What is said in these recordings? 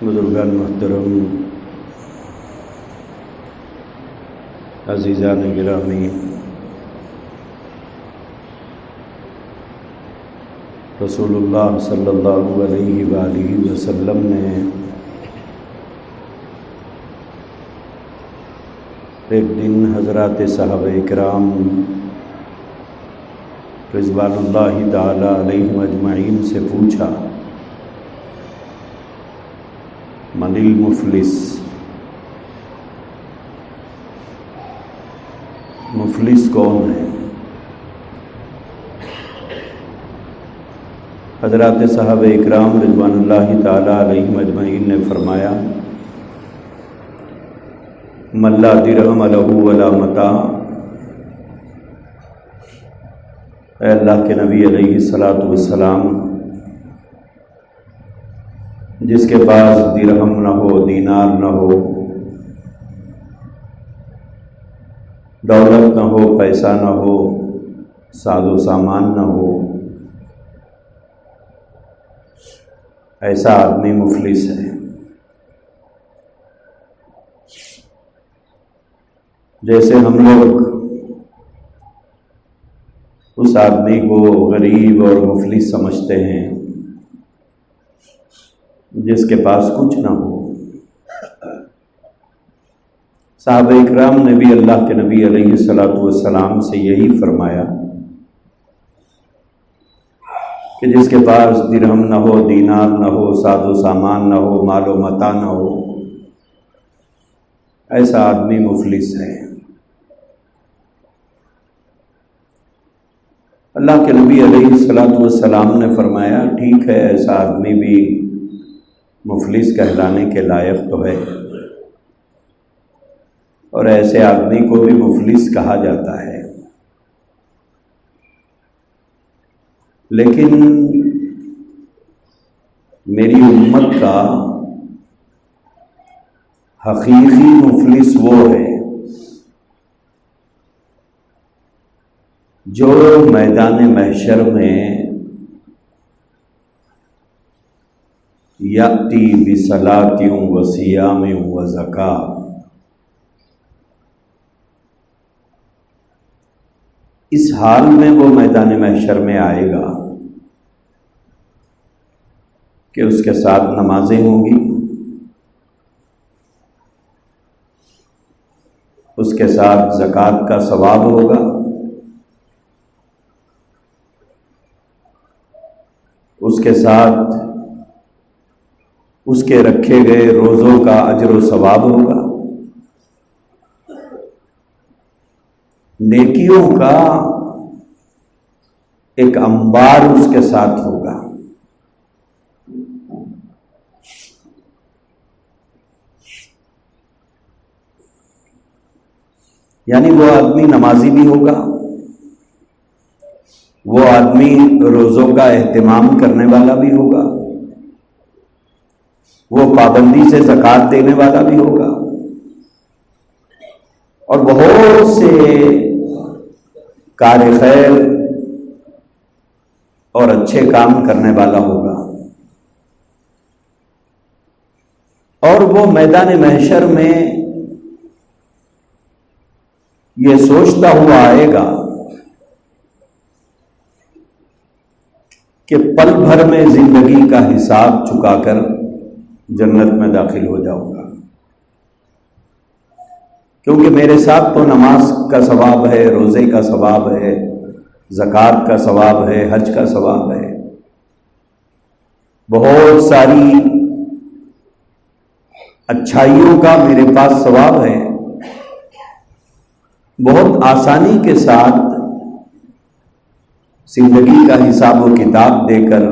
بزرگان محترم، عزیزان گرامی، رسول اللہ صلی اللہ علیہ وآلہ وسلم نے ایک دن حضرات صحابہ اکرام رضوان اللہ تعالی علیہم اجمعین سے پوچھا، من المفلس، مفلس کون ہے؟ حضرات صحابہ اکرام رضوان اللہ تعالی علیہم اجمعین نے فرمایا، من لا درہم لہ ولا متاع۔ اے اللہ کے نبی علیہ الصلاۃ والسلام، جس کے پاس درہم نہ ہو، دینار نہ ہو، دولت نہ ہو، پیسہ نہ ہو، ساز و سامان نہ ہو، ایسا آدمی مفلس ہے۔ جیسے ہم لوگ اس آدمی کو غریب اور مفلس سمجھتے ہیں جس کے پاس کچھ نہ ہو، صحابہ اکرام نے بھی اللہ کے نبی علیہ الصلاۃ والسلام سے یہی فرمایا کہ جس کے پاس درہم نہ ہو، دینار نہ ہو، ساز و سامان نہ ہو، مال و متاع نہ ہو، ایسا آدمی مفلس ہے۔ اللہ کے نبی علیہ الصلاۃ والسلام نے فرمایا، ٹھیک ہے، ایسا آدمی بھی مفلس کہلانے کے لائق تو ہے، اور ایسے آدمی کو بھی مفلس کہا جاتا ہے، لیکن میری امت کا حقیقی مفلس وہ ہے جو میدان محشر میں یاتی بصلاۃ و صیام و زکوٰۃ، اس حال میں وہ میدان محشر میں آئے گا کہ اس کے ساتھ نمازیں ہوں گی، اس کے ساتھ زکوٰۃ کا ثواب ہوگا، اس کے ساتھ اس کے رکھے گئے روزوں کا اجر و ثواب ہوگا، نیکیوں کا ایک انبار اس کے ساتھ ہوگا۔ یعنی وہ آدمی نمازی بھی ہوگا، وہ آدمی روزوں کا اہتمام کرنے والا بھی ہوگا، وہ پابندی سے زکوٰۃ دینے والا بھی ہوگا، اور بہت سے کار خیر اور اچھے کام کرنے والا ہوگا، اور وہ میدان محشر میں یہ سوچتا ہوا آئے گا کہ پل بھر میں زندگی کا حساب چکا کر جنت میں داخل ہو جاؤں گا، کیونکہ میرے ساتھ تو نماز کا ثواب ہے، روزے کا ثواب ہے، زکوٰۃ کا ثواب ہے، حج کا ثواب ہے، بہت ساری اچھائیوں کا میرے پاس ثواب ہے۔ بہت آسانی کے ساتھ زندگی کا حساب و کتاب دے کر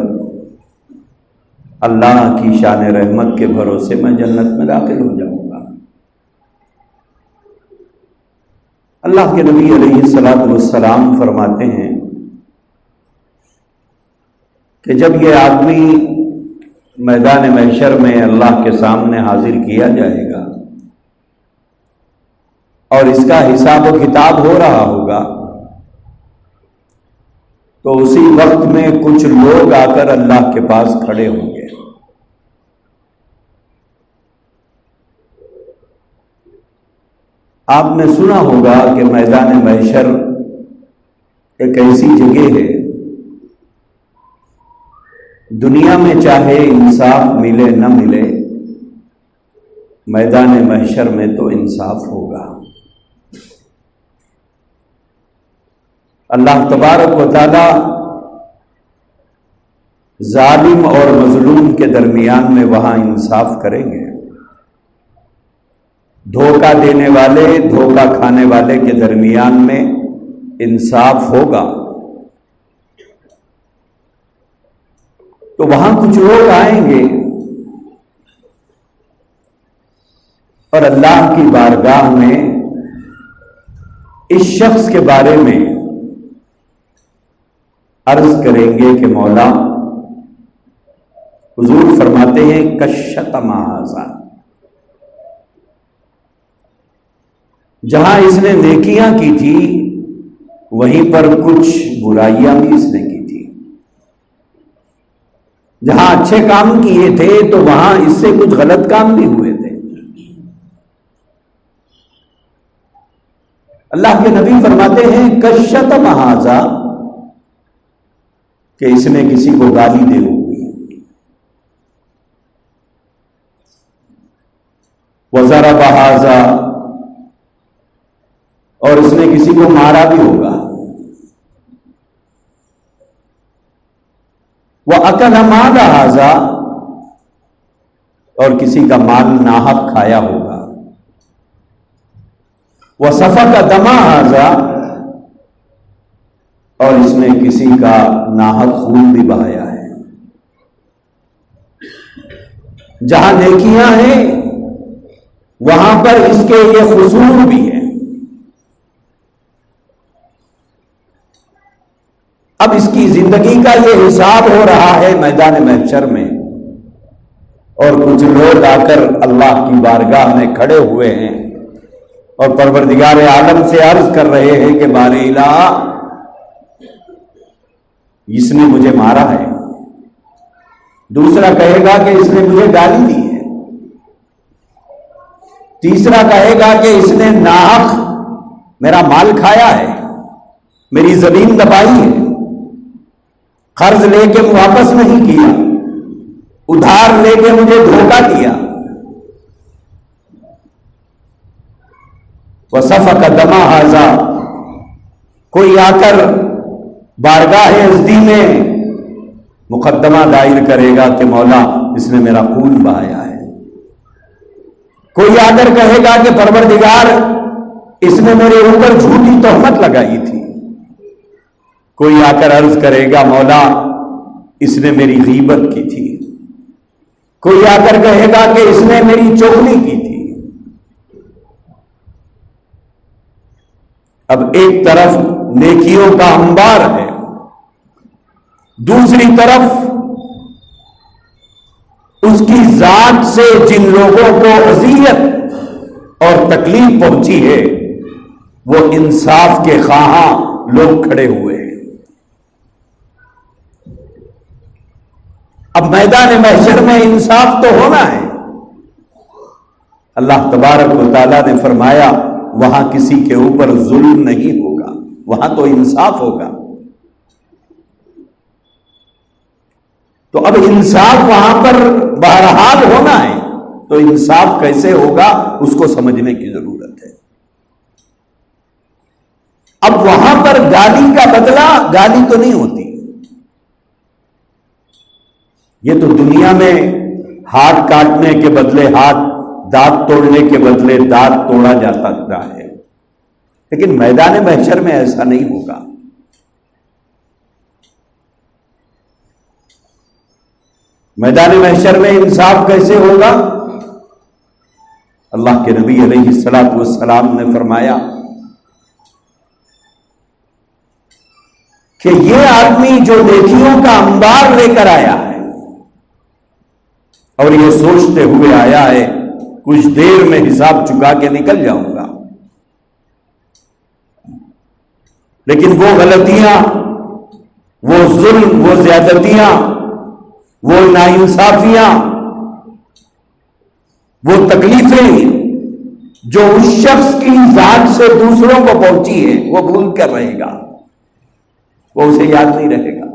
اللہ کی شان رحمت کے بھروسے میں جنت میں داخل ہو جاؤں گا۔ اللہ کے نبی علیہ الصلاۃ والسلام فرماتے ہیں کہ جب یہ آدمی میدان محشر میں اللہ کے سامنے حاضر کیا جائے گا اور اس کا حساب و کتاب ہو رہا ہوگا، تو اسی وقت میں کچھ لوگ آ کر اللہ کے پاس کھڑے ہوں گے آپ نے سنا ہوگا کہ میدان محشر ایک ایسی جگہ ہے، دنیا میں چاہے انصاف ملے نہ ملے، میدان محشر میں تو انصاف ہوگا۔ اللہ تبارک و تعالی ظالم اور مظلوم کے درمیان میں وہاں انصاف کریں گے۔ دھوکہ دینے والے دھوکہ کھانے والے کے درمیان میں انصاف ہوگا۔ تو وہاں کچھ لوگ آئیں گے اور اللہ کی بارگاہ میں اس شخص کے بارے میں عرض کریں گے کہ مولا، حضور فرماتے ہیں کشتم ھذا، جہاں اس نے نیکیاں کی تھی وہیں پر کچھ برائیاں بھی اس نے کی تھی، جہاں اچھے کام کیے تھے تو وہاں اس سے کچھ غلط کام بھی ہوئے تھے۔ اللہ کے نبی فرماتے ہیں کشتم ھذا، کہ اس نے کسی کو گالی دے ہوئی، وضرب ھذا، اور اس نے کسی کو مارا بھی ہوگا، وَأَكَلَ مَالَ ھذا، اور کسی کا مال ناحق کھایا ہوگا، وَسَفَكَ دَمَ ھذا، اور اس نے کسی کا ناحق خون بھی بہایا ہے۔ جہاں نیکیاں ہیں وہاں پر اس کے یہ قصور بھی ہے۔ اب اس کی زندگی کا یہ حساب ہو رہا ہے میدان محشر میں، اور کچھ لوگ آ کر اللہ کی بارگاہ میں کھڑے ہوئے ہیں اور پروردگار عالم سے عرض کر رہے ہیں کہ بار الہ، اس نے مجھے مارا ہے، دوسرا کہے گا کہ اس نے مجھے گالی دی ہے، تیسرا کہے گا کہ اس نے ناحق میرا مال کھایا ہے، میری زمین دبائی ہے، قرض لے کے واپس نہیں کیا، ادھار لے کے مجھے دھوکہ دیا، وَسَفَكَ دَمَ ھذا، کوئی آ کر بارگاہ عزدی میں مقدمہ دائر کرے گا کہ مولا اس نے میرا خون بہایا ہے، کوئی آ کر کہے گا کہ پروردگار اس نے میرے اوپر جھوٹی تہمت لگائی تھی، کوئی آ کر عرض کرے گا مولا اس نے میری غیبت کی تھی، کوئی آ کر کہے گا کہ اس نے میری چغلی کی تھی۔ اب ایک طرف نیکیوں کا انبار ہے، دوسری طرف اس کی ذات سے جن لوگوں کو اذیت اور تکلیف پہنچی ہے وہ انصاف کے خواہاں لوگ کھڑے ہوئے ہیں۔ اب میدان محشر میں انصاف تو ہونا ہے۔ اللہ تبارک و تعالیٰ نے فرمایا وہاں کسی کے اوپر ظلم نہیں ہوگا، وہاں تو انصاف ہوگا۔ تو اب انصاف وہاں پر بہرحال ہونا ہے، تو انصاف کیسے ہوگا اس کو سمجھنے کی ضرورت ہے۔ اب وہاں پر گالی کا بدلہ گالی تو نہیں ہوتی، یہ تو دنیا میں ہاتھ کاٹنے کے بدلے ہاتھ، دانت توڑنے کے بدلے دانت توڑا جاتا ہے، لیکن میدان محشر میں ایسا نہیں ہوگا۔ میدان محشر میں انصاف کیسے ہوگا؟ اللہ کے نبی علیہ الصلوۃ والسلام نے فرمایا کہ یہ آدمی جو نیکیوں کا انبار لے کر آیا ہے اور یہ سوچتے ہوئے آیا ہے کچھ دیر میں حساب چکا کے نکل جاؤں گا، لیکن وہ غلطیاں، وہ ظلم، وہ زیادتیاں، وہ ناانصافیاں، وہ تکلیفیں جو اس شخص کی ذات سے دوسروں کو پہنچی ہے وہ بھول کر رہے گا، وہ اسے یاد نہیں رہے گا،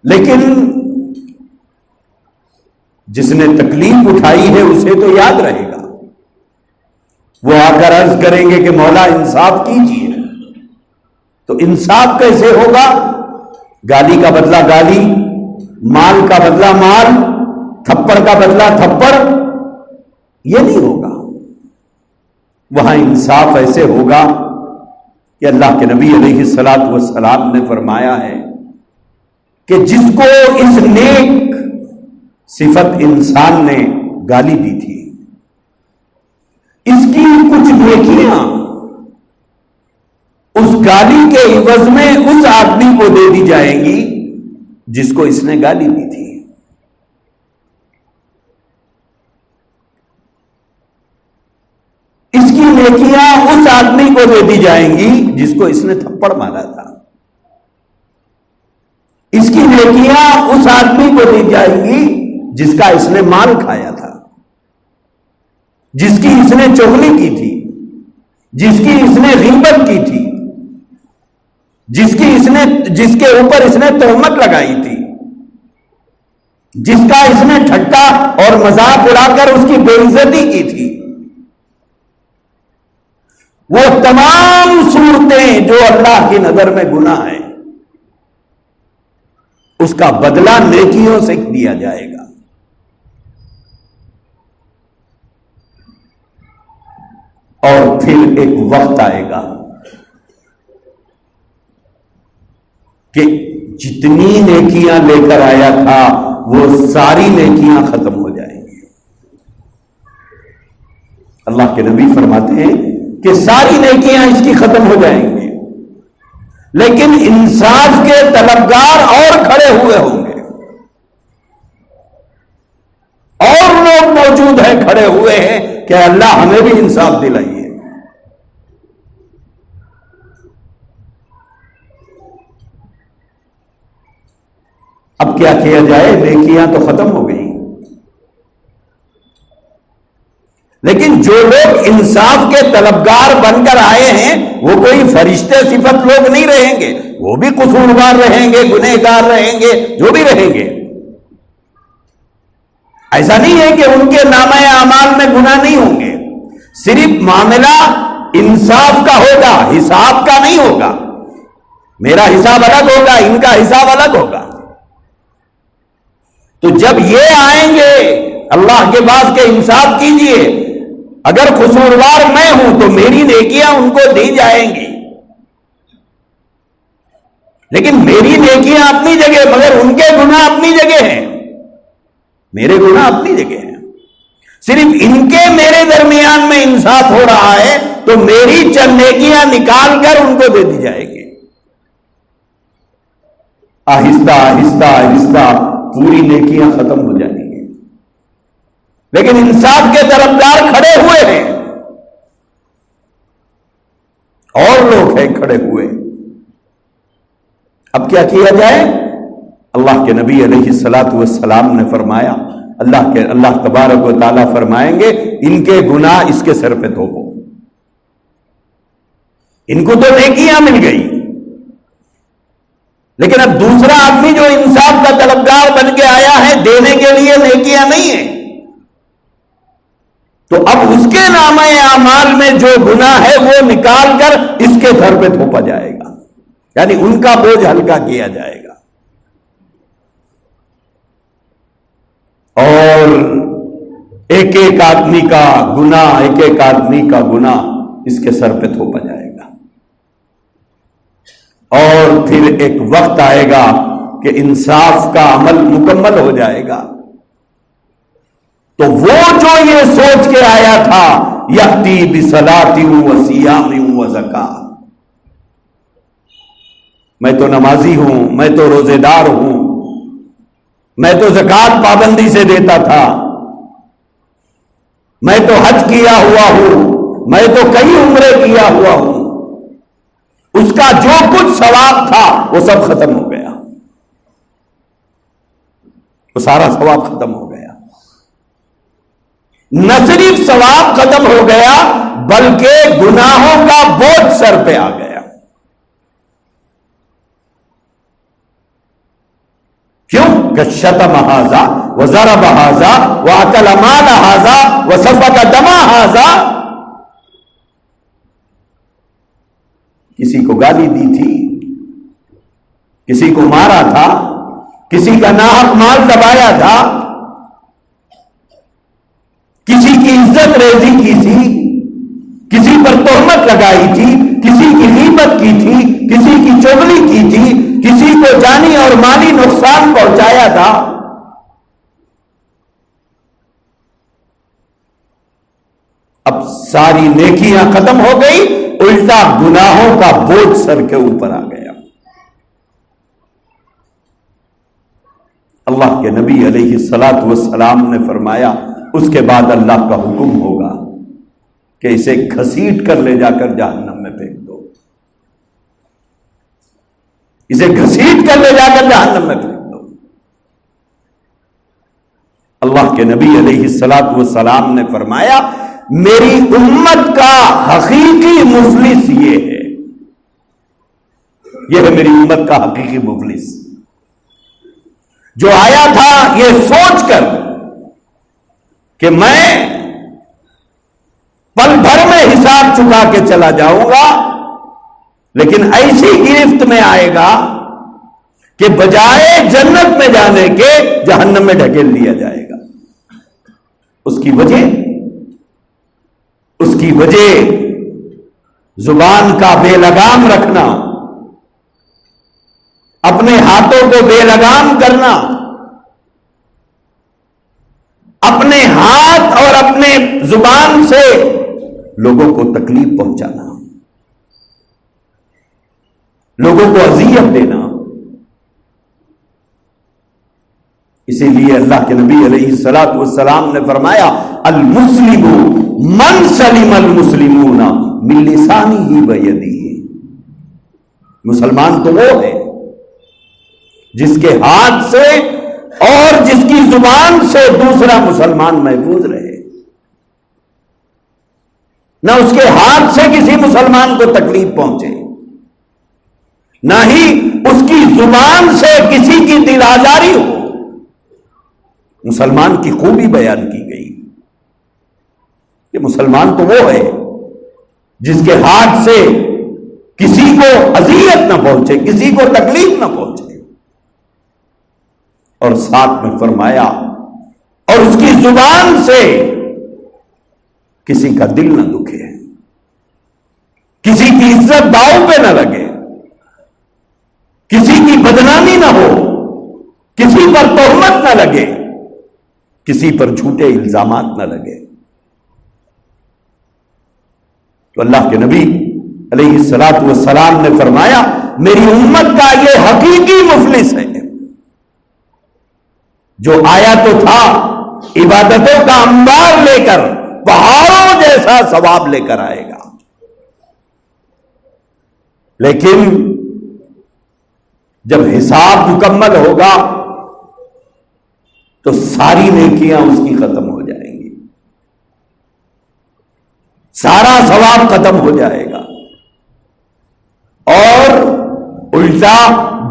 لیکن جس نے تکلیف اٹھائی ہے اسے تو یاد رہے گا۔ وہ آ کر عرض کریں گے کہ مولا انصاف کیجیے، تو انصاف کیسے ہوگا؟ گالی کا بدلہ گالی، مال کا بدلہ مال، تھپڑ کا بدلہ تھپڑ، یہ نہیں ہوگا۔ وہاں انصاف ایسے ہوگا کہ اللہ کے نبی علیہ الصلوۃ والسلام نے فرمایا ہے کہ جس کو اس نیک صفت انسان نے گالی دی تھی، اس کی کچھ نیکیاں اس گالی کے عوض میں اس آدمی کو دے دی جائیں گی جس کو اس نے گالی دی تھی۔ اس کی نیکیاں اس آدمی کو دے دی جائیں گی جس کو اس نے تھپڑ مارا تھا۔ اس کی نیکیاں اس آدمی کو دی جائیں گی جس کا اس نے مال کھایا تھا، جس کی اس نے چغلی کی تھی، جس کی اس نے غیبت کی تھی، جس کے اوپر اس نے تہمت لگائی تھی، جس کا اس نے ٹھٹا اور مذاق اڑا کر اس کی بے عزتی کی تھی۔ وہ تمام صورتیں جو اللہ کی نظر میں گناہ ہیں، اس کا بدلہ نیکیوں سے دیا جائے گا۔ اور پھر ایک وقت آئے گا کہ جتنی نیکیاں لے کر آیا تھا وہ ساری نیکیاں ختم ہو جائیں گی۔ اللہ کے نبی فرماتے ہیں کہ ساری نیکیاں اس کی ختم ہو جائیں گی، لیکن انصاف کے طلبگار اور کھڑے ہوئے ہوں گے، اور لوگ موجود ہیں، کھڑے ہوئے ہیں کہ اللہ ہمیں بھی انصاف دلائیے۔ اب کیا کیا جائے؟ نیکیاں تو ختم ہو گئی، لیکن جو لوگ انصاف کے طلبگار بن کر آئے ہیں وہ کوئی فرشتے صفت لوگ نہیں رہیں گے، وہ بھی قصوروار رہیں گے، گنہگار رہیں گے، جو بھی رہیں گے۔ ایسا نہیں ہے کہ ان کے نامہ اعمال میں گناہ نہیں ہوں گے، صرف معاملہ انصاف کا ہوگا، حساب کا نہیں ہوگا۔ میرا حساب الگ ہوگا، ان کا حساب الگ ہوگا۔ تو جب یہ آئیں گے اللہ کے پاس کہ انصاف کیجئے، اگر قصوروار میں ہوں تو میری نیکیاں ان کو دی جائیں گی، لیکن میری نیکیاں اپنی جگہ، مگر ان کے گناہ اپنی جگہ ہیں، میرے گناہ اپنی جگہ ہیں۔ صرف ان کے میرے درمیان میں انصاف ہو رہا ہے تو میری چند نیکیاں نکال کر ان کو دے دی جائے گی۔ آہستہ آہستہ آہستہ پوری نیکیاں ختم ہو جائیں گی، لیکن انصاف کے طرفدار کھڑے ہوئے ہیں، اور لوگ ہیں کھڑے ہوئے۔ اب کیا کیا جائے؟ اللہ کے نبی علیہ الصلوۃ والسلام نے فرمایا، اللہ تبارک و تعالیٰ فرمائیں گے ان کے گناہ اس کے سر پہ تھوپو۔ ان کو تو نیکیاں مل گئی، لیکن اب دوسرا آدمی جو انصاف کا طلبگار بن کے آیا ہے، دینے کے لیے نیکیاں نہیں ہیں، تو اب اس کے نامہ اعمال میں جو گناہ ہے وہ نکال کر اس کے سر پہ تھوپا جائے گا، یعنی ان کا بوجھ ہلکا کیا جائے گا، اور ایک ایک آدمی کا گناہ، ایک ایک آدمی کا گناہ اس کے سر پہ تھوپا جائے گا۔ اور پھر ایک وقت آئے گا کہ انصاف کا عمل مکمل ہو جائے گا، تو وہ جو یہ سوچ کے آیا تھا یأتی بصلاۃ و صیام و زکوٰۃ، میں تو نمازی ہوں، میں تو روزے دار ہوں، میں تو زکوٰۃ پابندی سے دیتا تھا، میں تو حج کیا ہوا ہوں، میں تو کئی عمرے کیا ہوا ہوں، اس کا جو کچھ ثواب تھا وہ سب ختم ہو گیا، وہ سارا ثواب ختم ہو گیا۔ نہ صرف ثواب ختم ہو گیا بلکہ گناہوں کا بوجھ سر پہ آ گیا۔ کیوں کہ شتم ھذا وضرب ھذا واکل مال ھذا وسفک دم ھذا، کسی کو گالی دی تھی، کسی کو مارا تھا، کسی کا ناحق مال دبایا تھا، کسی کی عزت ریزی کی تھی، کسی پر تہمت لگائی تھی، کسی کی غیبت کی تھی، کسی کی چغلی کی تھی، کسی کو جانی اور مالی نقصان پہنچایا تھا، اب ساری نیکیاں ختم ہو گئی، الٹا گناہوں کا بوجھ سر کے اوپر آ گیا۔ اللہ کے نبی علیہ الصلاۃ والسلام نے فرمایا اس کے بعد اللہ کا حکم ہوگا کہ اسے گھسیٹ کر لے جا کر جہنم میں پھینک دو، اسے گھسیٹ کر لے جا کر جہنم میں پھینک دو۔ اللہ کے نبی علیہ الصلاۃ والسلام نے فرمایا میری امت کا حقیقی مفلس یہ ہے، یہ ہے میری امت کا حقیقی مفلس، جو آیا تھا یہ سوچ کر کہ میں پل بھر میں حساب چکا کے چلا جاؤں گا، لیکن ایسی گرفت میں آئے گا کہ بجائے جنت میں جانے کے جہنم میں ڈھکیل دیا جائے گا۔ اس کی وجہ زبان کا بے لگام رکھنا، اپنے ہاتھوں کو بے لگام کرنا، اپنے ہاتھ اور اپنے زبان سے لوگوں کو تکلیف پہنچانا، لوگوں کو اذیت دینا۔ اسی لیے اللہ کے نبی علیہ الصلاۃ والسلام نے فرمایا المسلم من سلم المسلمون من لسانہ ویدہ، مسلمان تو وہ ہے جس کے ہاتھ سے اور جس کی زبان سے دوسرا مسلمان محفوظ رہے، نہ اس کے ہاتھ سے کسی مسلمان کو تکلیف پہنچے، نہ ہی اس کی زبان سے کسی کی دل آزاری ہو۔ مسلمان کی خوبی بیان کی گئی کہ مسلمان تو وہ ہے جس کے ہاتھ سے کسی کو اذیت نہ پہنچے، کسی کو تکلیف نہ پہنچے، اور ساتھ میں فرمایا اور اس کی زبان سے کسی کا دل نہ دکھے، کسی کی عزت داؤ پہ نہ لگے، کسی کی بدنامی نہ ہو، کسی پر تہمت نہ لگے، کسی پر جھوٹے الزامات نہ لگے۔ تو اللہ کے نبی علیہ الصلاۃ والسلام نے فرمایا میری امت کا یہ حقیقی مفلس ہے جو آیا تو تھا عبادتوں کا انبار لے کر، پہاڑوں جیسا ثواب لے کر آئے گا، لیکن جب حساب مکمل ہوگا تو ساری نیکیاں اس کی ختم ہو جائیں گی، سارا ثواب ختم ہو جائے گا، اور الٹا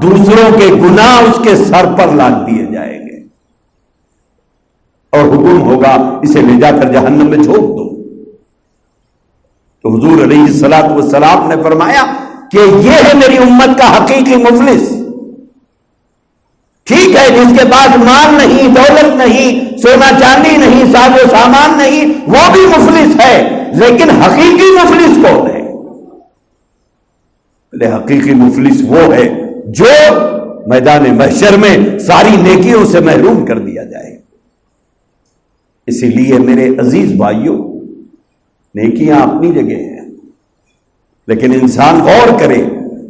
دوسروں کے گناہ اس کے سر پر لاد دیے جائیں گے، اور حکم ہوگا اسے لے جا کر جہنم میں جھونک دو۔ تو حضور علیہ الصلاۃ والسلام نے فرمایا کہ یہ ہے میری امت کا حقیقی مفلس۔ ٹھیک ہے جس کے پاس مال نہیں، دولت نہیں، سونا چاندی نہیں، ساز و سامان نہیں، وہ بھی مفلس ہے، لیکن حقیقی مفلس کون ہے؟ حقیقی مفلس وہ ہے جو میدان محشر میں ساری نیکیوں سے محروم کر دیا جائے۔ اسی لیے میرے عزیز بھائیوں، نیکیاں اپنی جگہ ہیں، لیکن انسان غور کرے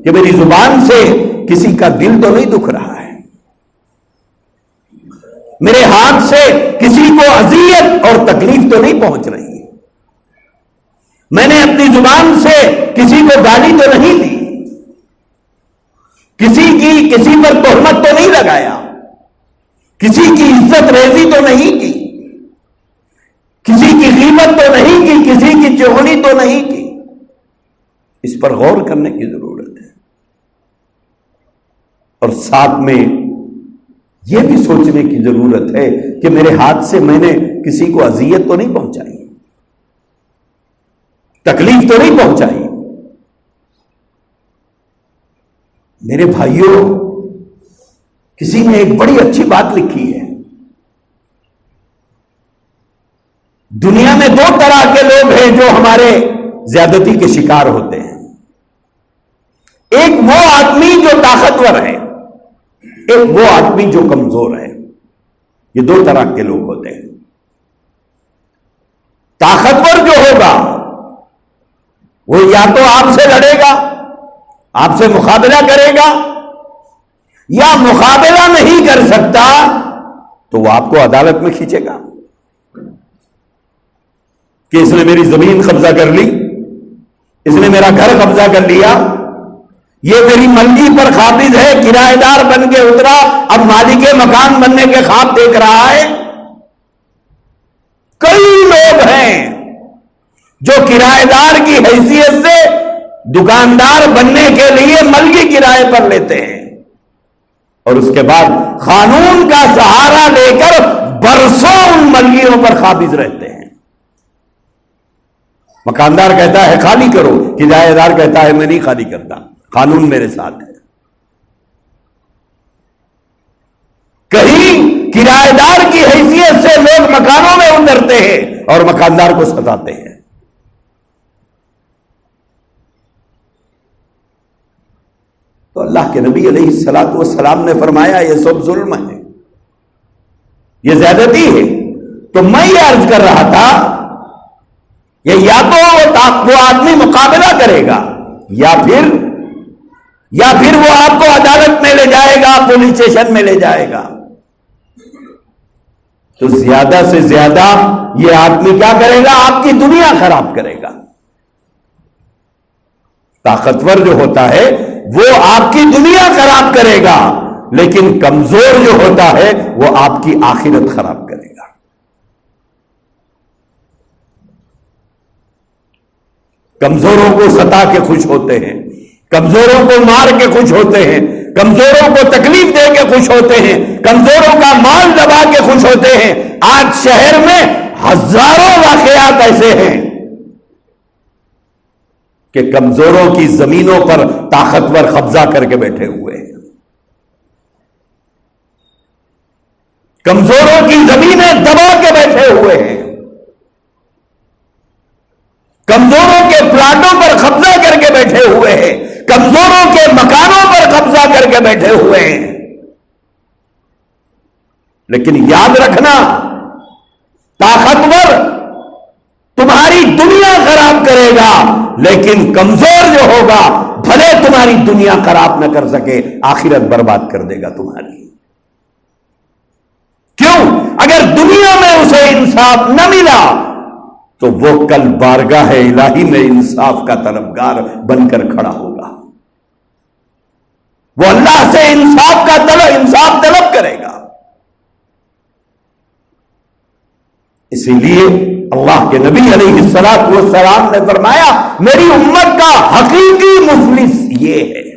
کہ میری زبان سے کسی کا دل تو نہیں دکھ رہا ہے، میرے ہاتھ سے کسی کو اذیت اور تکلیف تو نہیں پہنچ رہی، میں نے اپنی زبان سے کسی کو گالی تو نہیں دی، کسی پر تہمت تو نہیں لگایا، کسی کی عزت ریزی تو نہیں کی، کسی کی غیبت تو نہیں کی، کسی کی چغلی تو نہیں کی. اس پر غور کرنے کی ضرورت ہے. اور ساتھ میں یہ بھی سوچنے کی ضرورت ہے کہ میرے ہاتھ سے میں نے کسی کو اذیت تو نہیں پہنچائی، تکلیف تو نہیں پہنچائی. میرے بھائیوں، کسی نے ایک بڑی اچھی بات لکھی ہے. دنیا میں دو طرح کے لوگ ہیں جو ہمارے زیادتی کے شکار ہوتے ہیں. ایک وہ آدمی جو طاقتور ہے، ایک وہ آدمی جو کمزور ہے. یہ دو طرح کے لوگ ہوتے ہیں. طاقتور جو ہوگا وہ یا تو آپ سے لڑے گا، آپ سے مقابلہ کرے گا، یا مقابلہ نہیں کر سکتا تو وہ آپ کو عدالت میں کھینچے گا کہ اس نے میری زمین قبضہ کر لی، اس نے میرا گھر قبضہ کر لیا، یہ میری ملکی پر قابض ہے، کرایہ دار بن کے اترا، اب مالک مکان بننے کے خواب دیکھ رہا ہے. کئی لوگ ہیں جو کرایہ دار کی حیثیت سے دکاندار بننے کے لیے ملکی کرائے پر لیتے ہیں، اور اس کے بعد قانون کا سہارا لے کر برسوں ان ملکیوں پر قابض رہتے ہیں. مکاندار کہتا ہے خالی کرو، کرایہ دار کہتا ہے میں نہیں خالی کرتا، قانون میرے ساتھ ہے. کہیں کرایہ دار کی حیثیت سے لوگ مکانوں میں اترتے ہیں اور مکاندار کو ستاتے ہیں. تو اللہ کے نبی علیہ الصلوۃ والسلام نے فرمایا یہ سب ظلم ہے، یہ زیادتی ہے. تو میں یہ عرض کر رہا تھا یہ یا تو وہ آدمی مقابلہ کرے گا یا پھر وہ آپ کو عدالت میں لے جائے گا، پولیس اسٹیشن میں لے جائے گا. تو زیادہ سے زیادہ یہ آدمی کیا کرے گا؟ آپ کی دنیا خراب کرے گا. طاقتور جو ہوتا ہے وہ آپ کی دنیا خراب کرے گا، لیکن کمزور جو ہوتا ہے وہ آپ کی آخرت خراب کرے گا. کمزوروں کو ستا کے خوش ہوتے ہیں، کمزوروں کو مار کے خوش ہوتے ہیں، کمزوروں کو تکلیف دے کے خوش ہوتے ہیں، کمزوروں کا مال دبا کے خوش ہوتے ہیں. آج شہر میں ہزاروں واقعات ایسے ہیں کہ کمزوروں کی زمینوں پر طاقتور قبضہ کر کے بیٹھے ہوئے ہیں. کمزوروں کی زمینیں دبا کے بیٹھے ہوئے ہیں، کمزوروں کے پلاٹوں پر قبضہ کر کے بیٹھے ہوئے ہیں، کمزوروں کے مکانوں پر قبضہ کر کے بیٹھے ہوئے ہیں. لیکن یاد رکھنا، طاقتور تمہاری دنیا خراب کرے گا، لیکن کمزور جو ہوگا بھلے تمہاری دنیا خراب نہ کر سکے، آخرت برباد کر دے گا تمہاری. کیوں؟ اگر دنیا میں اسے انصاف نہ ملا تو وہ کل بارگاہ الہی میں انصاف کا طلبگار بن کر کھڑا ہوگا. وہ اللہ سے انصاف طلب کرے گا. اسی لیے اللہ کے نبی علیہ الصلوۃ والسلام نے فرمایا میری امت کا حقیقی مفلس یہ ہے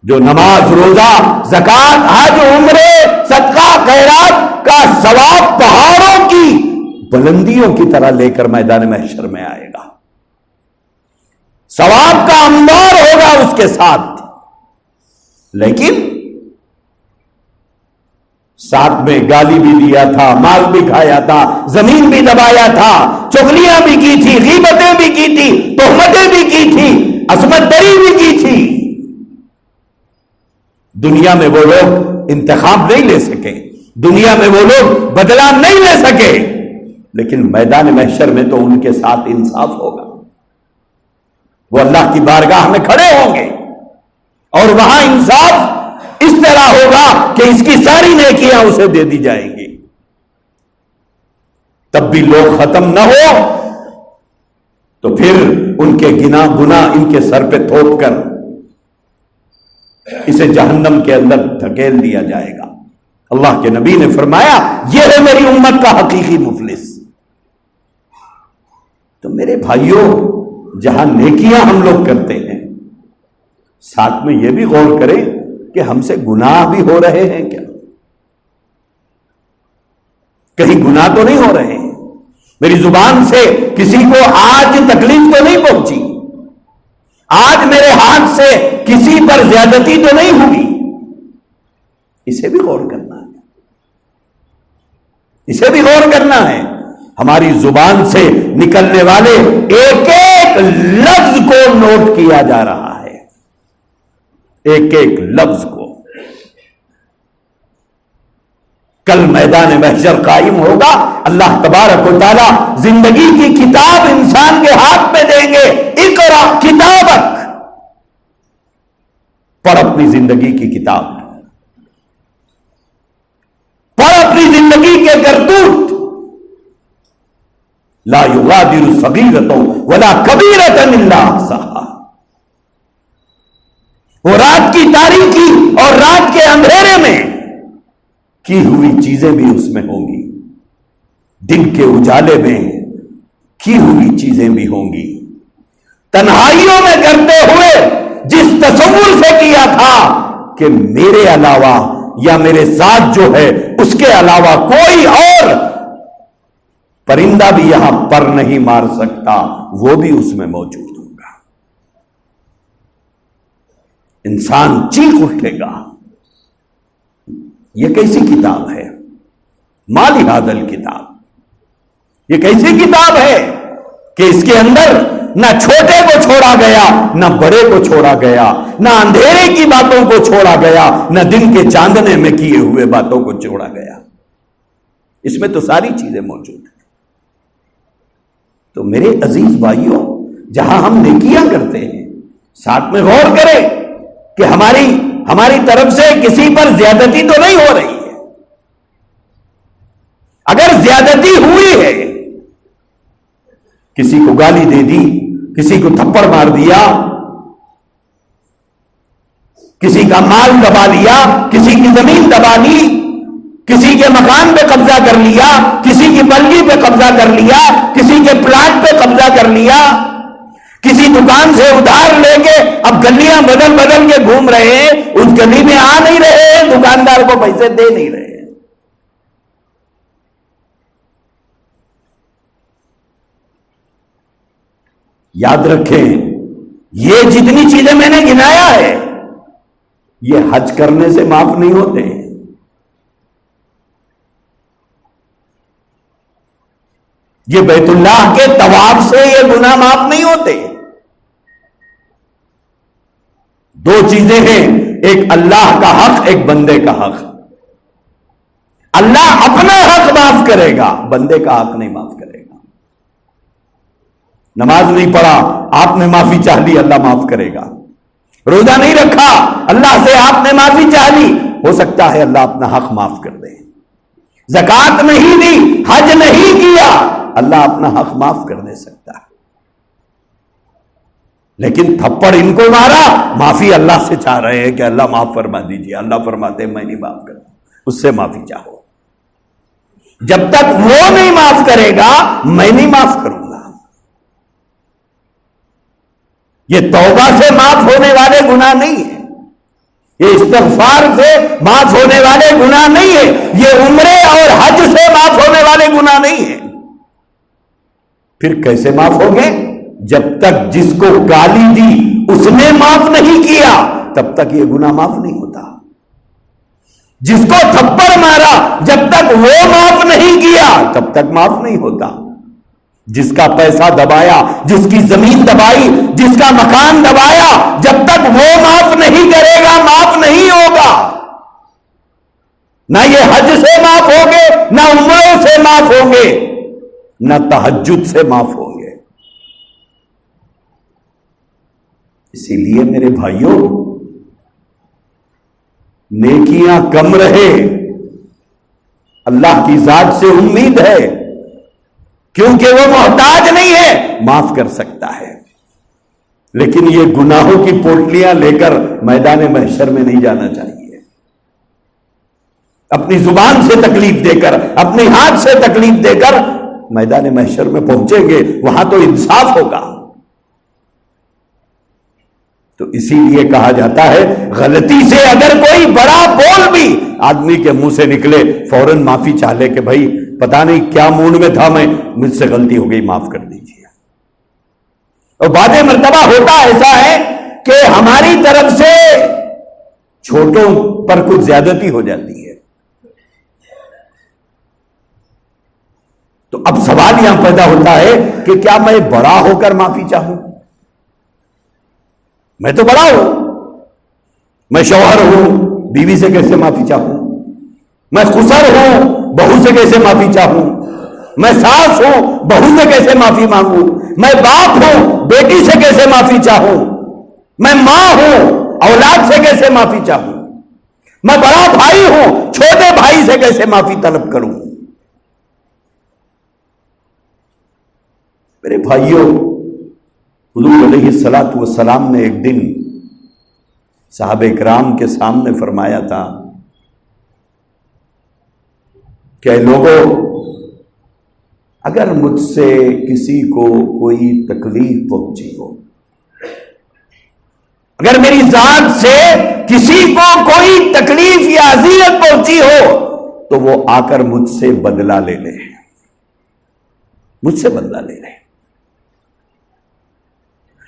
جو نماز، روزہ، زکوٰۃ، حج، عمرے، صدقہ، خیرات کا ثواب پہاڑوں کی بلندیوں کی طرح لے کر میدان محشر میں آئے گا. ثواب کا انبار ہوگا اس کے ساتھ، لیکن ساتھ میں گالی بھی دیا تھا، مال بھی کھایا تھا، زمین بھی دبایا تھا، چغلیاں بھی کی تھی، غیبتیں بھی کی تھی، تہمتیں بھی کی تھی، عصمت دری بھی کی تھی. دنیا میں وہ لوگ انتخاب نہیں لے سکے، دنیا میں وہ لوگ بدلہ نہیں لے سکے، لیکن میدان محشر میں تو ان کے ساتھ انصاف ہوگا. وہ اللہ کی بارگاہ میں کھڑے ہوں گے اور وہاں انصاف اس طرح ہوگا کہ اس کی ساری نیکیاں اسے دے دی جائیں گی. تب بھی لوگ ختم نہ ہو تو پھر ان کے گناہ ان کے سر پہ تھوپ کر اسے جہنم کے اندر دھکیل دیا جائے گا. اللہ کے نبی نے فرمایا یہ ہے میری امت کا حقیقی مفلس۔ تو میرے بھائیوں، جہاں نیکیاں ہم لوگ کرتے ہیں، ساتھ میں یہ بھی غور کریں کہ ہم سے گناہ بھی ہو رہے ہیں کیا؟ کہیں گناہ تو نہیں ہو رہے ہیں؟ میری زبان سے کسی کو آج تکلیف تو نہیں پہنچی؟ آج میرے ہاتھ سے کسی پر زیادتی تو نہیں ہوئی؟ اسے بھی غور کرنا ہے، اسے بھی غور کرنا ہے۔ ہماری زبان سے نکلنے والے ایک ایک لفظ کو نوٹ کیا جا رہا ہے، ایک ایک لفظ کو۔ کل میدان محشر قائم ہوگا، اللہ تبارک و تعالی زندگی کی کتاب انسان کے ہاتھ میں دیں گے، اقرا کتابک، پڑھ اپنی زندگی کی کتاب، پڑھ اپنی زندگی کے کرتوت۔ لا یغادر صغیرۃ ولا کبیرۃ الا احصاها۔ وہ رات کی تاریکی اور رات کے اندھیرے میں کی ہوئی چیزیں بھی اس میں ہوں گی، دن کے اجالے میں کی ہوئی چیزیں بھی ہوں گی۔ تنہائیوں میں کرتے ہوئے جس تصور سے کیا تھا کہ میرے علاوہ یا میرے ساتھ جو ہے اس کے علاوہ کوئی اور پرندہ بھی یہاں پر نہیں مار سکتا، وہ بھی اس میں موجود ہوگا۔ انسان چیخ اٹھے گا، یہ کیسی کتاب ہے؟ مالی حاضل کتاب، یہ کیسی کتاب ہے کہ اس کے اندر نہ چھوٹے کو چھوڑا گیا، نہ بڑے کو چھوڑا گیا، نہ اندھیرے کی باتوں کو چھوڑا گیا، نہ دن کے چاندنے میں کیے ہوئے باتوں کو چھوڑا گیا۔ اس میں تو ساری چیزیں موجود ہیں۔ تو میرے عزیز بھائیوں، جہاں ہم نیکیاں کرتے ہیں، ساتھ میں غور کریں کہ ہماری طرف سے کسی پر زیادتی تو نہیں ہو رہی ہے۔ اگر زیادتی ہوئی ہے، کسی کو گالی دے دی، کسی کو تھپڑ مار دیا، کسی کا مال دبا لیا، کسی کی زمین دبا لی، کسی کے مکان پہ قبضہ کر لیا، کسی کی بلگی پہ قبضہ کر لیا، کسی کے پلاٹ پہ قبضہ کر لیا، کسی دکان سے ادھار لے کے اب گلیاں بدل بدل کے گھوم رہے ہیں، اس گلی میں آ نہیں رہے ہیں، دکاندار کو پیسے دے نہیں رہے ہیں۔ یاد رکھیں، یہ جتنی چیزیں میں نے گنایا ہے، یہ حج کرنے سے معاف نہیں ہوتے، یہ بیت اللہ کے طواف سے یہ گناہ معاف نہیں ہوتے۔ دو چیزیں ہیں، ایک اللہ کا حق، ایک بندے کا حق۔ اللہ اپنا حق معاف کرے گا، بندے کا حق نہیں معاف کرے گا۔ نماز نہیں پڑھا، آپ نے معافی چاہ لی، اللہ معاف کرے گا۔ روزہ نہیں رکھا، اللہ سے آپ نے معافی چاہ لی، ہو سکتا ہے اللہ اپنا حق معاف کر دے۔ زکات نہیں دی، حج نہیں کیا، اللہ اپنا حق معاف کر دے سکتا ہے۔ لیکن تھپڑ ان کو مارا، معافی اللہ سے چاہ رہے ہیں کہ اللہ معاف فرما دیجیے۔ اللہ فرماتے ہیں میں نہیں معاف کرتا، اس سے معافی چاہو۔ جب تک وہ نہیں معاف کرے گا، میں نہیں معاف کروں گا۔ یہ توبہ سے معاف ہونے والے گناہ نہیں ہے، یہ استغفار سے معاف ہونے والے گناہ نہیں ہے، یہ عمرے اور حج سے معاف ہونے والے گناہ نہیں ہے۔ پھر کیسے معاف ہوگے؟ جب تک جس کو گالی دی اس نے معاف نہیں کیا، تب تک یہ گناہ معاف نہیں ہوتا۔ جس کو تھپڑ مارا، جب تک وہ معاف نہیں کیا، تب تک معاف نہیں ہوتا۔ جس کا پیسہ دبایا، جس کی زمین دبائی، جس کا مکان دبایا، جب تک وہ معاف نہیں کرے گا، معاف نہیں ہوگا۔ نہ یہ حج سے معاف ہوں گے، نہ عمروں سے معاف ہوں گے، نہ تہجد سے معاف ہوں گے۔ اسی لیے میرے بھائیوں، نیکیاں کم رہے، اللہ کی ذات سے امید ہے، کیونکہ وہ محتاج نہیں ہے، معاف کر سکتا ہے۔ لیکن یہ گناہوں کی پوٹلیاں لے کر میدان محشر میں نہیں جانا چاہیے۔ اپنی زبان سے تکلیف دے کر، اپنے ہاتھ سے تکلیف دے کر میدان محشر میں پہنچیں گے، وہاں تو انصاف ہوگا۔ تو اسی لیے کہا جاتا ہے غلطی سے اگر کوئی بڑا بول بھی آدمی کے منہ سے نکلے، فوراً معافی چاہ لے کہ بھائی پتہ نہیں کیا موڈ میں تھا میں، مجھ سے غلطی ہو گئی، معاف کر دیجیے۔ اور بعض مرتبہ ہوتا ایسا ہے کہ ہماری طرف سے چھوٹوں پر کچھ زیادتی ہو جاتی ہے، تو اب سوال یہاں پیدا ہوتا ہے کہ کیا میں بڑا ہو کر معافی چاہوں؟ میں تو بڑا ہوں، میں شوہر ہوں، بیوی سے کیسے معافی چاہوں؟ میں خسر ہوں، بہو سے کیسے معافی چاہوں؟ میں ساس ہوں، بہو سے کیسے معافی مانگوں؟ میں باپ ہوں، بیٹی سے کیسے معافی چاہوں؟ میں ماں ہوں، اولاد سے کیسے معافی چاہوں؟ میں بڑا بھائی ہوں، چھوٹے بھائی سے کیسے معافی طلب کروں؟ میرے بھائیوں، حضور علیہ الصلوۃ والسلام نے ایک دن صحابہ کرام کے سامنے فرمایا تھا کہ اے لوگوں، اگر مجھ سے کسی کو کوئی تکلیف پہنچی ہو، اگر میری ذات سے کسی کو کوئی تکلیف یا اذیت پہنچی ہو تو وہ آ کر مجھ سے بدلہ لے لے، مجھ سے بدلہ لے لے،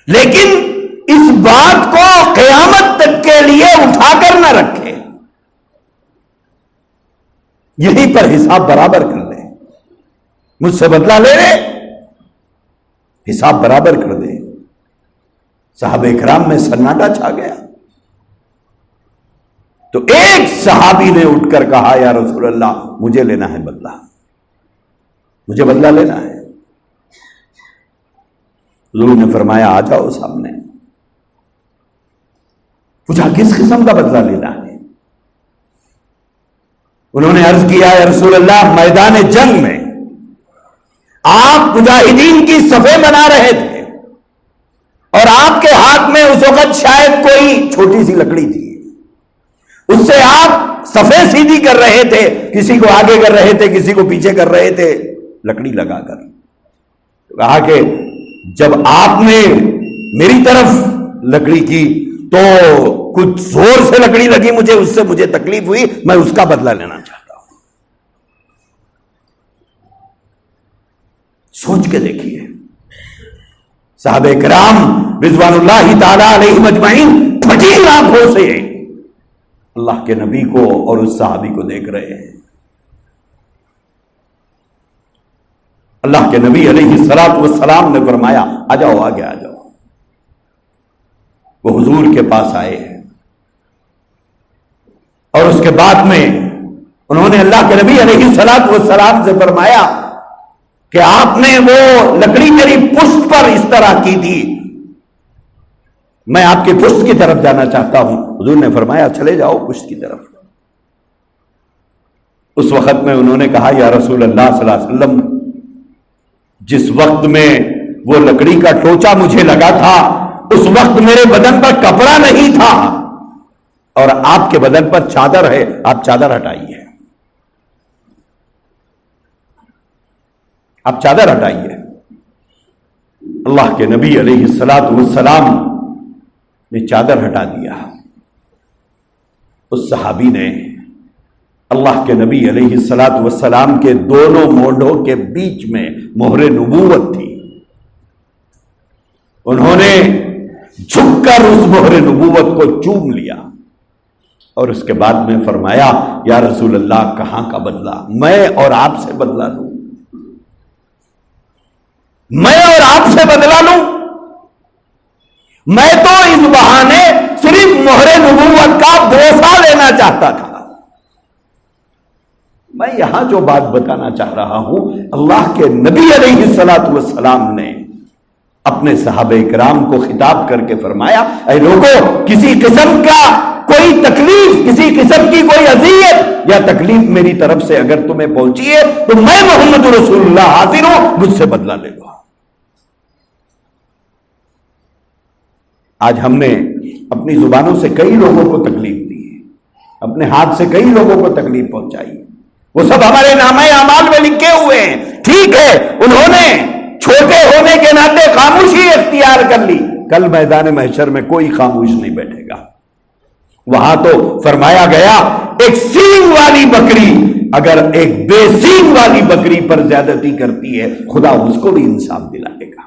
لیکن اس بات کو قیامت تک کے لیے اٹھا کر نہ رکھے، یہیں پر حساب برابر کر دے، مجھ سے بدلہ لے لے، حساب برابر کر دے۔ صحابہ کرام میں سناٹا چھا گیا، تو ایک صحابی نے اٹھ کر کہا یا رسول اللہ مجھے لینا ہے بدلہ، مجھے بدلہ لینا ہے۔ حضور نے فرمایا آ جاؤ سامنے۔ پوچھا کس قسم کا بدلہ لینا ہے؟ انہوں نے عرض کیا یا رسول اللہ میدان جنگ میں آپ مجاہدین کی صفیں بنا رہے تھے اور آپ کے ہاتھ میں اس وقت شاید کوئی چھوٹی سی لکڑی تھی، اس سے آپ صفیں سیدھی کر رہے تھے، کسی کو آگے کر رہے تھے، کسی کو پیچھے کر رہے تھے لکڑی لگا کر۔ کہا کہ جب آپ نے میری طرف لکڑی کی تو کچھ زور سے لکڑی لگی مجھے، اس سے مجھے تکلیف ہوئی، میں اس کا بدلہ لینا چاہتا ہوں۔ سوچ کے دیکھیے، صحابہ کرام رضوان اللہ تعالی علیہم اجمعین پھٹی آنکھوں سے اللہ کے نبی کو اور اس صحابی کو دیکھ رہے ہیں۔ اللہ کے نبی علیہ الصلوۃ والسلام نے فرمایا آ جاؤ، آگے آ جاؤ۔ وہ حضور کے پاس آئے اور اس کے بعد میں انہوں نے اللہ کے نبی علیہ الصلوۃ والسلام سے فرمایا کہ آپ نے وہ لکڑی میری پشت پر اس طرح کی تھی، میں آپ کی پشت کی طرف جانا چاہتا ہوں۔ حضور نے فرمایا چلے جاؤ پشت کی طرف۔ اس وقت میں انہوں نے کہا یا رسول اللہ صلی اللہ علیہ وسلم، جس وقت میں وہ لکڑی کا ٹوچا مجھے لگا تھا اس وقت میرے بدن پر کپڑا نہیں تھا اور آپ کے بدن پر چادر ہے، آپ چادر ہٹائیے، آپ چادر ہٹائیے۔ اللہ کے نبی علیہ الصلوۃ والسلام نے چادر ہٹا دیا۔ اس صحابی نے اللہ کے نبی علیہ الصلوۃ والسلام کے دونوں مونڈوں کے بیچ میں مہر نبوت تھی، انہوں نے جھک کر اس مہر نبوت کو چوم لیا اور اس کے بعد میں فرمایا یا رسول اللہ کہاں کا بدلہ، میں اور آپ سے بدلہ لوں، میں اور آپ سے بدلہ لوں؟ میں تو اس بہانے صرف مہر نبوت کا بوسہ لینا چاہتا تھا۔ میں یہاں جو بات بتانا چاہ رہا ہوں، اللہ کے نبی علیہ الصلوۃ والسلام نے اپنے صحابہ کرام کو خطاب کر کے فرمایا اے لوگوں، کسی قسم کا کوئی تکلیف، کسی قسم کی کوئی اذیت یا تکلیف میری طرف سے اگر تمہیں پہنچی ہے تو میں محمد رسول اللہ حاضر ہوں، مجھ سے بدلہ لے لو۔ آج ہم نے اپنی زبانوں سے کئی لوگوں کو تکلیف دی ہے، اپنے ہاتھ سے کئی لوگوں کو تکلیف پہنچائی، وہ سب ہمارے نامہ اعمال میں لکھے ہوئے ہیں۔ ٹھیک ہے، انہوں نے چھوٹے ہونے کے ناطے خاموشی اختیار کر لی، کل میدان محشر میں کوئی خاموش نہیں بیٹھے گا۔ وہاں تو فرمایا گیا ایک سینگ والی بکری اگر ایک بے سینگ والی بکری پر زیادتی کرتی ہے، خدا اس کو بھی انصاف دلائے گا۔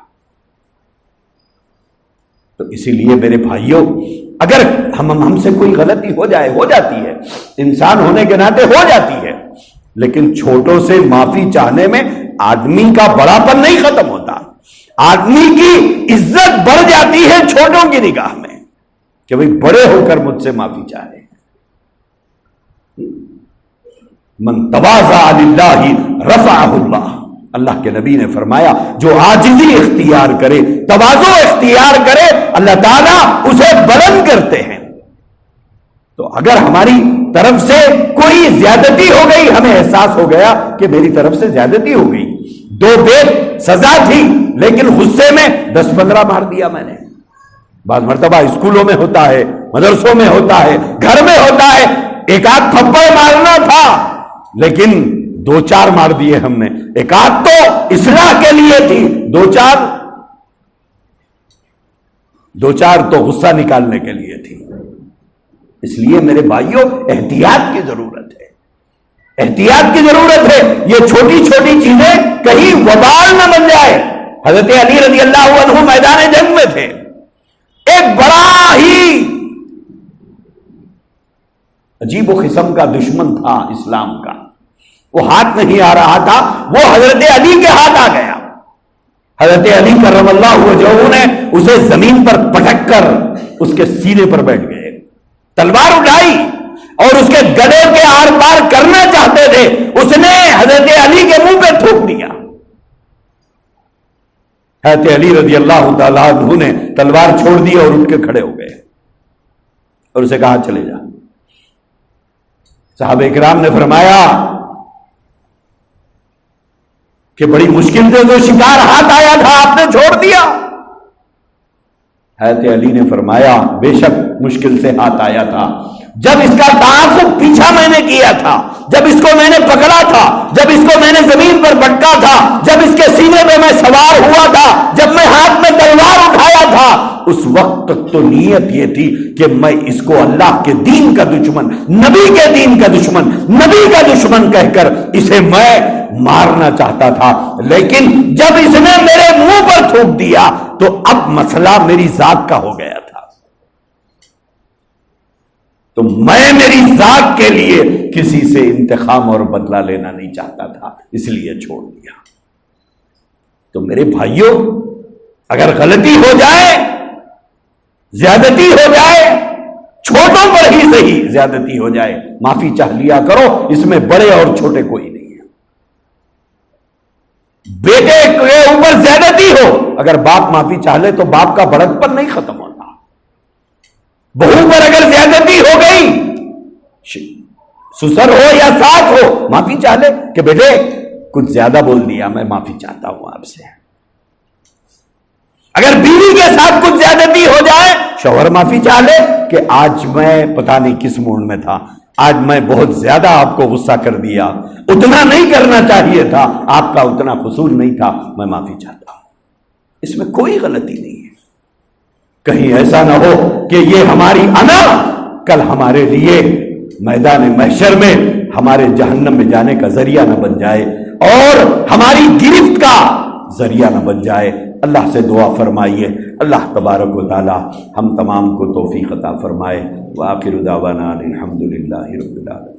تو اسی لیے میرے بھائیوں، اگر ہم سے کوئی غلطی ہو جائے، ہو جاتی ہے، انسان ہونے کے ناطے ہو جاتی ہے، لیکن چھوٹوں سے معافی چاہنے میں آدمی کا بڑا پن نہیں ختم ہوتا، آدمی کی عزت بڑھ جاتی ہے چھوٹوں کی نگاہ میں کہ بھئی بڑے ہو کر مجھ سے معافی چاہے۔ من تواضع للہ رفعہ اللہ، اللہ کے نبی نے فرمایا جو عاجزی اختیار کرے، تواضع اختیار کرے، اللہ تعالیٰ اسے بلند کرتے ہیں۔ تو اگر ہماری طرف سے کوئی زیادتی ہو گئی، ہمیں احساس ہو گیا کہ میری طرف سے زیادتی ہو گئی، 2 بیت سزا تھی لیکن غصے میں 10-15 مار دیا میں نے۔ بعض مرتبہ اسکولوں میں ہوتا ہے، مدرسوں میں ہوتا ہے، گھر میں ہوتا ہے، ایک آدھ تھپڑ مارنا تھا لیکن 2-4 مار دیے ہم نے، ایک آدھ تو اصلاح کے لیے تھی، 2-4 تو غصہ نکالنے کے لیے تھی۔ اس لیے میرے بھائیوں احتیاط کی ضرورت ہے، احتیاط کی ضرورت ہے۔ یہ چھوٹی چھوٹی چیزیں کہیں وبال نہ بن جائے۔ حضرت علی رضی اللہ عنہ میدان جنگ میں تھے، ایک بڑا ہی عجیب و قسم کا دشمن تھا اسلام کا، وہ ہاتھ نہیں آ رہا تھا، وہ حضرت علی کے ہاتھ آ گیا۔ حضرت علی کرم اللہ وجہہ نے اسے زمین پر پٹک کر اس کے سینے پر بیٹھ گئے، تلوار اٹھائی اور اس کے گلے کے آر پار کرنا چاہتے تھے، اس نے حضرت علی کے منہ پہ تھوک دیا۔ حضرت علی رضی اللہ تعالیٰ عنہ نے تلوار چھوڑ دی اور اٹھ کے کھڑے ہو گئے اور اسے کہا چلے جا۔ صحابہ اکرام نے فرمایا کہ بڑی مشکل سے جو شکار ہاتھ آیا تھا آپ نے چھوڑ دیا۔ حضرت علی نے فرمایا بے شک مشکل سے ہاتھ آیا تھا، جب اس کا تعاقب پیچھا میں نے کیا تھا، جب اس کو میں نے پکڑا تھا، جب اس کو میں نے زمین پر بٹکا تھا، جب اس کے سینے پہ میں سوار ہوا تھا، جب میں ہاتھ میں تلوار اٹھایا تھا، اس وقت تک تو نیت یہ تھی کہ میں اس کو اللہ کے دین کا دشمن، نبی کے دین کا دشمن، نبی کا دشمن کہہ کر اسے میں مارنا چاہتا تھا، لیکن جب اس نے میرے منہ پر تھوک دیا تو اب مسئلہ میری ذات کا ہو گیا تھا، تو میں میری ذات کے لیے کسی سے انتقام اور بدلہ لینا نہیں چاہتا تھا، اس لیے چھوڑ دیا۔ تو میرے بھائیوں، اگر غلطی ہو جائے، زیادتی ہو جائے، چھوٹوں پر ہی صحیح زیادتی ہو جائے، معافی چاہ لیا کرو، اس میں بڑے اور چھوٹے کوئی نہیں ہے۔ بیٹے کے اوپر زیادتی ہو، اگر باپ معافی چاہ لے تو باپ کا بڑک پر نہیں ختم ہوتا۔ بہو پر اگر زیادتی ہو گئی، سسر ہو یا ساس ہو، معافی چاہ لے کہ بیٹے کچھ زیادہ بول دیا، میں معافی چاہتا ہوں آپ سے۔ اگر بیوی کے ساتھ کچھ زیادتی ہو جائے، شوہر معافی چاہ لے کہ آج میں پتہ نہیں کس موڈ میں تھا، آج میں بہت زیادہ آپ کو غصہ کر دیا، اتنا نہیں کرنا چاہیے تھا، آپ کا اتنا قصور نہیں تھا، میں معافی چاہتا ہوں۔ اس میں کوئی غلطی نہیں ہے۔ کہیں ایسا نہ ہو کہ یہ ہماری انا کل ہمارے لیے میدان محشر میں ہمارے جہنم میں جانے کا ذریعہ نہ بن جائے اور ہماری گرفت کا ذریعہ نہ بن جائے۔ اللہ سے دعا فرمائیے، اللہ تبارک و تعالی ہم تمام کو توفیق عطا فرمائے۔ وآخر دعوانا الحمدللہ رب العالمین۔